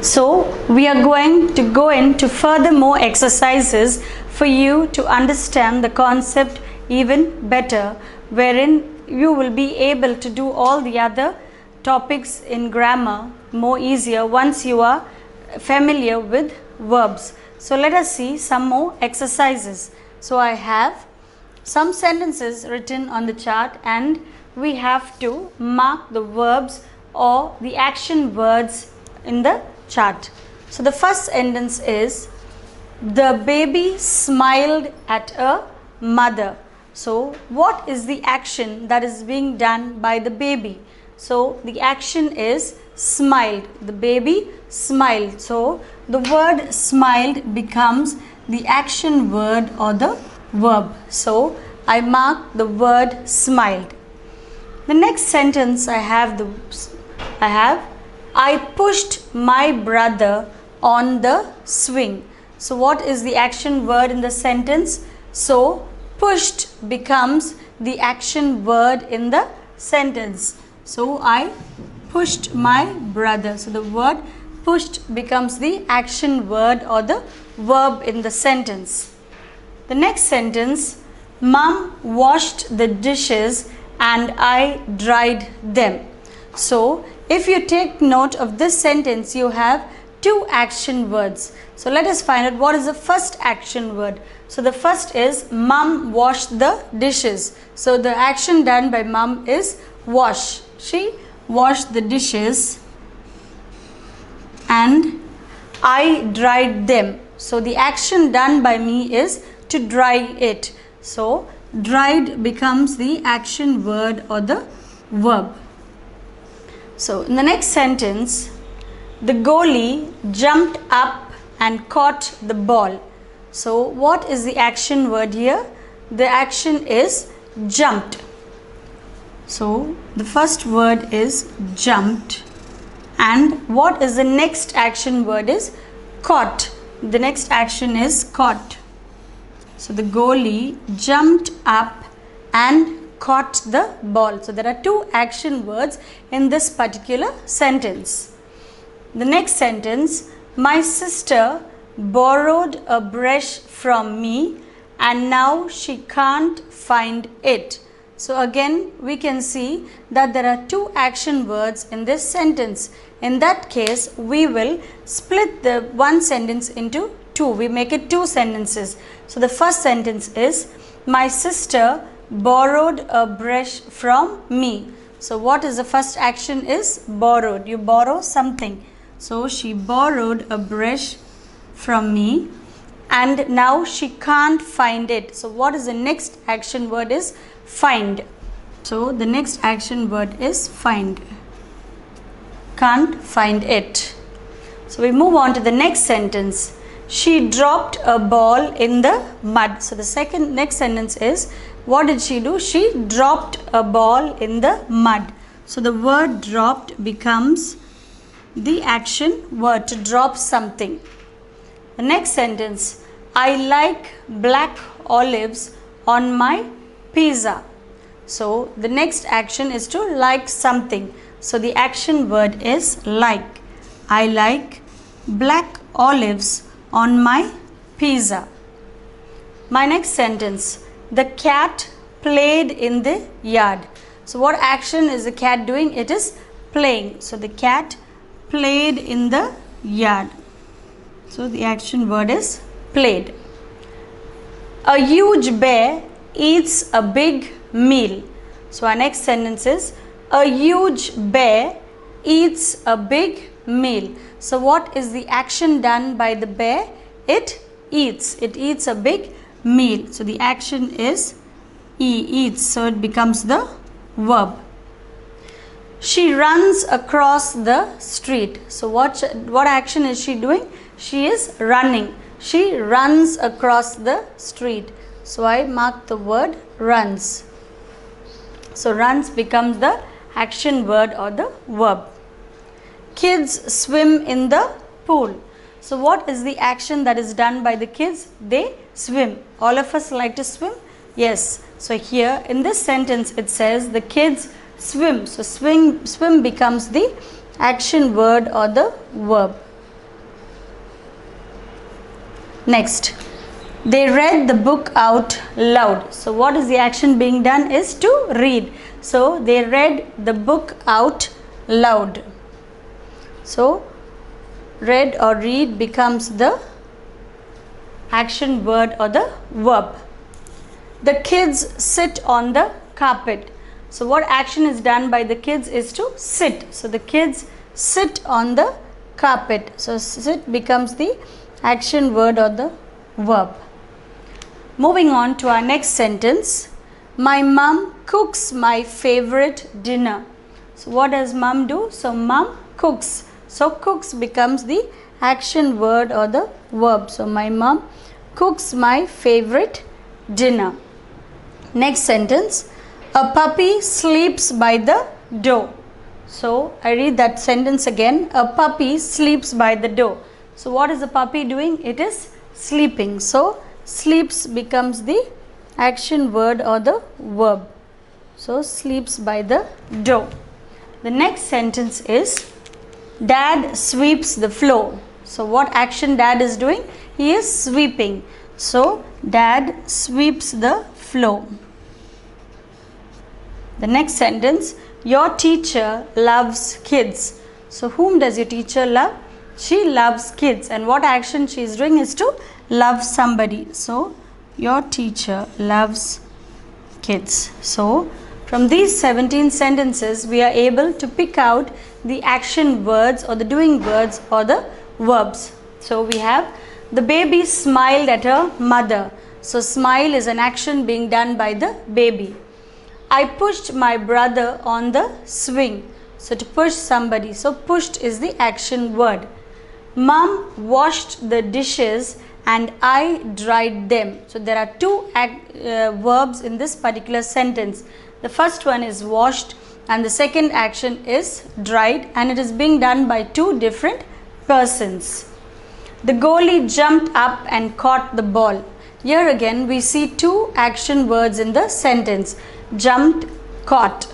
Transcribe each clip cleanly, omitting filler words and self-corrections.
So we are going to go into further more exercises for you to understand the concept even better, wherein you will be able to do all the other topics in grammar more easier once you are familiar with verbs. So let us see some more exercises. So I have some sentences written on the chart and we have to mark the verbs or the action words in the chart. So the first sentence is, the baby smiled at a mother. So what is the action that is being done by the baby? So the action is smiled. The baby smiled. So the word smiled becomes the action word or the verb. So I mark the word smiled. The next sentence I pushed my brother on the swing. So what is the action word in the sentence? So pushed becomes the action word in the sentence. So I pushed my brother. So the word pushed becomes the action word or the verb in the sentence. The next sentence, Mom washed the dishes and I dried them. So if you take note of this sentence, you have two action words. So let us find out what is the first action word. So the first is Mom washed the dishes. So the action done by Mom is wash. She washed the dishes and I dried them. So the action done by me is to dry it. So dried becomes the action word or the verb. So in the next sentence, the goalie jumped up and caught the ball. So what is the action word here? The action is jumped. So the first word is jumped, and what is the next action word is caught. The next action is caught. So the goalie jumped up and caught the ball. So there are two action words in this particular sentence. The next sentence, my sister borrowed a brush from me and now she can't find it. So again we can see that there are two action words in this sentence. In that case we will split the one sentence into two. We make it two sentences. So the first sentence is, my sister borrowed a brush from me. So what is the first action is borrowed. You borrow something. So she borrowed a brush from me and now she can't find it. So what is the next action word is find. So the next action word is find. Can't find it. So we move on to the next sentence. She dropped a ball in the mud. So the next sentence is, what did she do? She dropped a ball in the mud. So the word dropped becomes the action word, to drop something. The next sentence, I like black olives on my pizza. So the next action is to like something. So the action word is like. I like black olives on my pizza. My next sentence, the cat played in the yard. So what action is the cat doing? It is playing. So the cat played in the yard. So the action word is played. A huge bear eats a big meal. So our next sentence is, a huge bear eats a big meal. So what is the action done by the bear? It eats. It eats a big meal. So the action is eats. So it becomes the verb. She runs across the street. So what action is she doing? She is running. She runs across the street. So I mark the word runs. So runs becomes the action word or the verb. Kids swim in the pool. So what is the action that is done by the kids? They swim. All of us like to swim? Yes. So here in this sentence it says the kids swim. So swim becomes the action word or the verb. Next, they read the book out loud. So what is the action being done is to read. So they read the book out loud. So read or read becomes the action word or the verb. The kids sit on the carpet. So what action is done by the kids is to sit. So the kids sit on the carpet. So sit becomes the action word or the verb. Moving on to our next sentence. My mum cooks my favorite dinner. So what does mum do? So mum cooks. So cooks becomes the action word or the verb. So my mum cooks my favorite dinner. Next sentence. A puppy sleeps by the door. So I read that sentence again. A puppy sleeps by the door. So what is the puppy doing? It is sleeping. So sleeps becomes the action word or the verb. So sleeps by the door. The next sentence is Dad sweeps the floor. So what action dad is doing? He is sweeping. So dad sweeps the floor. The next sentence, your teacher loves kids. So whom does your teacher love? She loves kids. And what action she is doing is to love somebody. So your teacher loves kids. So from these 17 sentences, we are able to pick out the action words or the doing words or the verbs. So we have the baby smiled at her mother. So smile is an action being done by the baby. I pushed my brother on the swing. So to push somebody. So pushed is the action word. Mom washed the dishes and I dried them. So there are two verbs in this particular sentence. The first one is washed and the second action is dried, and it is being done by two different persons. The goalie jumped up and caught the ball. Here again we see two action words in the sentence. Jumped, caught.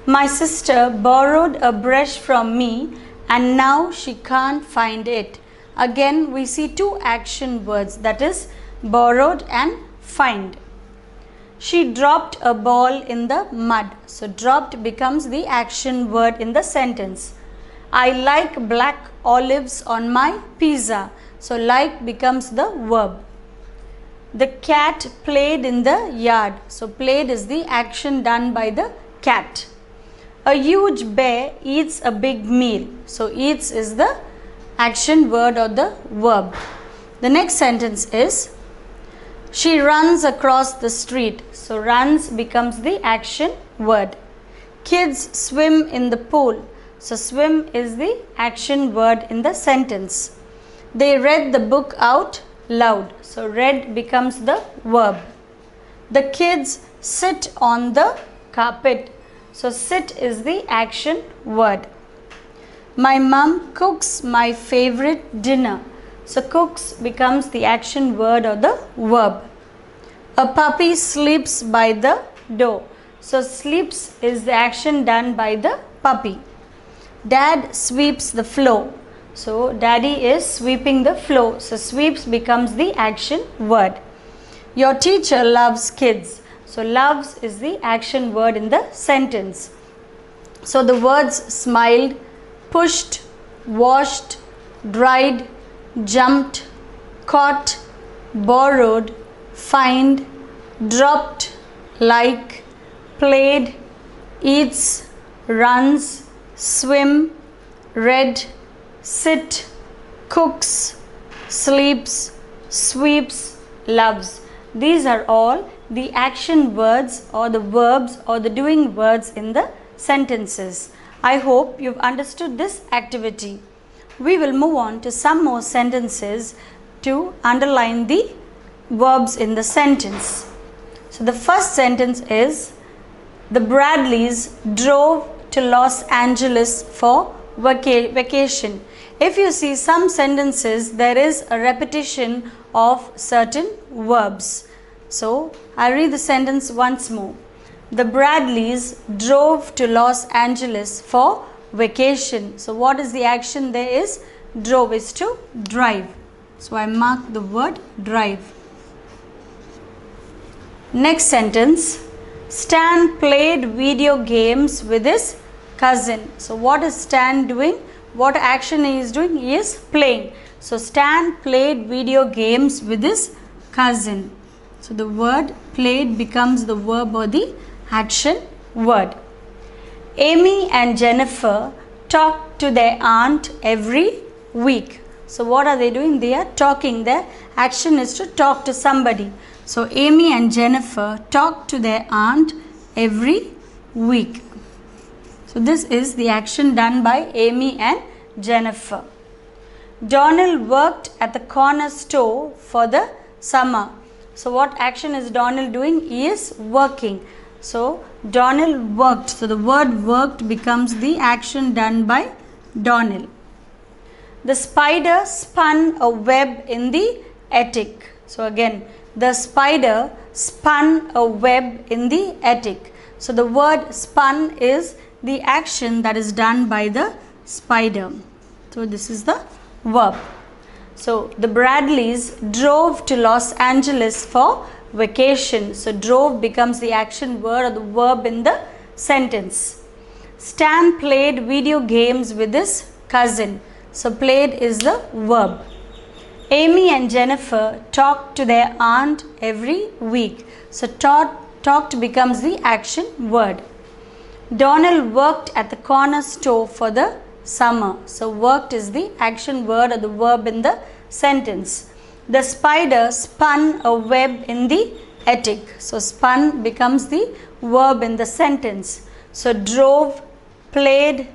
My sister borrowed a brush from me and now she can't find it. Again we see two action words, that is borrowed and find. She dropped a ball in the mud. So dropped becomes the action word in the sentence. I like black olives on my pizza. So like becomes the verb. The cat played in the yard. So played is the action done by the cat. A huge bear eats a big meal. So eats is the action word or the verb. The next sentence is she runs across the street. So runs becomes the action word. Kids swim in the pool. So swim is the action word in the sentence. They read the book out loud. So read becomes the verb. The kids sit on the carpet. So sit is the action word. My mum cooks my favorite dinner. So cooks becomes the action word or the verb. A puppy sleeps by the door. So sleeps is the action done by the puppy. Dad sweeps the floor. So daddy is sweeping the floor. So sweeps becomes the action word. Your teacher loves kids. So loves is the action word in the sentence. So the words smiled, pushed, washed, dried, jumped, caught, borrowed, find, dropped, like, played, eats, runs, swim, read, sit, cooks, sleeps, sweeps, loves. These are all the action words or the verbs or the doing words in the sentences. I hope you've understood this activity. We will move on to some more sentences to underline the verbs in the sentence. So the first sentence is the Bradleys drove to Los Angeles for vacation. If you see some sentences, there is a repetition of certain verbs. So I read the sentence once more. The Bradleys drove to Los Angeles for vacation. So what is the action there is? Drove is to drive. So I mark the word drive. Next sentence. Stan played video games with his cousin. So what is Stan doing? What action he is doing? He is playing. So Stan played video games with his cousin. So the word played becomes the verb or the action word. Amy and Jennifer talk to their aunt every week. So what are they doing? They are talking. Their action is to talk to somebody. So Amy and Jennifer talk to their aunt every week. So this is the action done by Amy and Jennifer. Donald worked at the corner store for the summer. So what action is Donald doing? He is working. So Donald worked. So the word worked becomes the action done by Donald. The spider spun a web in the attic. So again, the spider spun a web in the attic. So the word spun is the action that is done by the spider. So this is the verb. So the Bradleys drove to Los Angeles for vacation. So drove becomes the action word or the verb in the sentence. Stan played video games with his cousin. So played is the verb. Amy and Jennifer talked to their aunt every week. So talked becomes the action word. Donald worked at the corner store for the summer. So worked is the action word or the verb in the sentence. The spider spun a web in the attic. So spun becomes the verb in the sentence. So drove, played,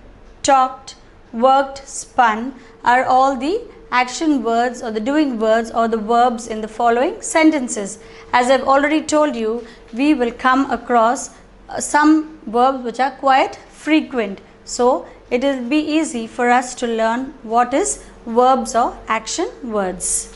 talked, worked, spun are all the action words or the doing words or the verbs in the following sentences. As I've already told you, we will come across some verbs which are quite frequent. So it will be easy for us to learn what is verbs or action words.